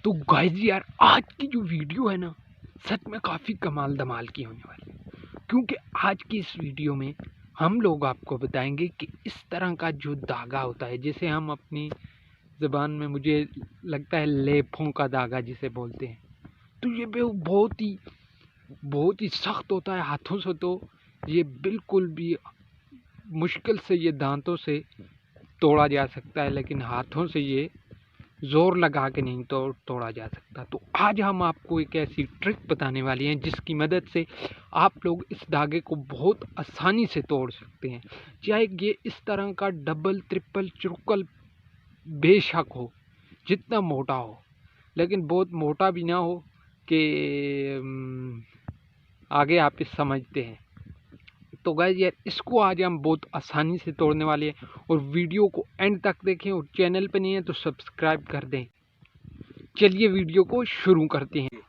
तो गाइस यार आज की जो वीडियो है ना, सच में काफ़ी कमाल धमाल की होने वाली है। क्योंकि आज की इस वीडियो में हम लोग आपको बताएंगे कि इस तरह का जो धागा होता है, जिसे हम अपनी ज़बान में मुझे लगता है लेफों का धागा जिसे बोलते हैं, तो ये बहुत ही सख्त होता है। हाथों से तो ये बिल्कुल भी मुश्किल से ये दांतों से तोड़ा जा सकता है, लेकिन हाथों से ये ज़ोर लगा के नहीं तोड़ा जा सकता। तो आज हम आपको एक ऐसी ट्रिक बताने वाले हैं जिसकी मदद से आप लोग इस धागे को बहुत आसानी से तोड़ सकते हैं। चाहे ये इस तरह का डबल ट्रिपल चुरकल बेशक हो, जितना मोटा हो, लेकिन बहुत मोटा भी ना हो कि आगे आप इस समझते हैं। तो गाइस यार इसको आज हम बहुत आसानी से तोड़ने वाले हैं, और वीडियो को एंड तक देखें, और चैनल पे नहीं है तो सब्सक्राइब कर दें। चलिए वीडियो को शुरू करते हैं।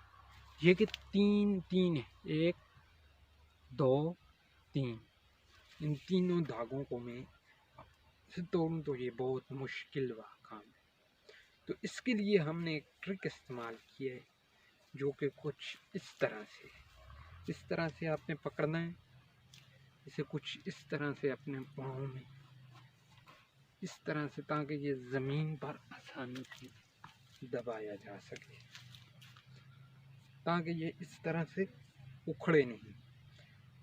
ये कि तीन है, 1 2 3, इन तीनों धागों को मैं से तोड़ूं तो ये बहुत मुश्किल काम है। तो इसके लिए हमने एक ट्रिक इस्तेमाल की है, जो कि कुछ इस तरह से आपने पकड़ना है। इसे कुछ इस तरह से अपने पाँव में इस तरह से, ताकि ये ज़मीन पर आसानी से दबाया जा सके, ताकि ये इस तरह से उखड़े नहीं।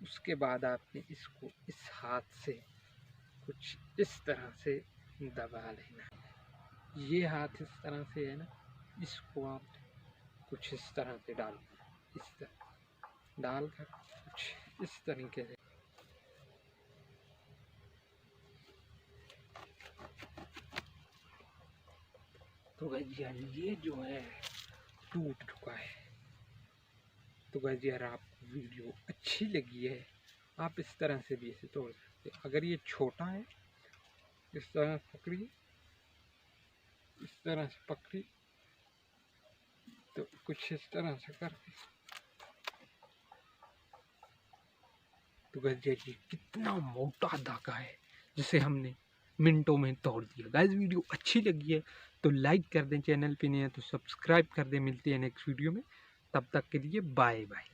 उसके बाद आपने इसको इस हाथ से कुछ इस तरह से दबा लेना। ये हाथ इस तरह से है ना, इसको आप कुछ इस तरह से डाल, इस तरह डालकर कुछ इस तरीके से तो गाइस यार ये जो है टूट चुका है। तो गाइस यार आपको वीडियो अच्छी लगी है, आप इस तरह से भी इसे तोड़ सकते हैं। अगर ये छोटा है, इस तरह पकड़िए, इस तरह से पकड़ी, तो कुछ इस तरह से करके तो गाइस यार ये कितना मोटा धागा है जिसे हमने मिनटों में तोड़ दिया। गाइस वीडियो अच्छी लगी है तो लाइक कर दें, चैनल पे नहीं है तो सब्सक्राइब कर दें। मिलते हैं नेक्स्ट वीडियो में, तब तक के लिए बाय बाय।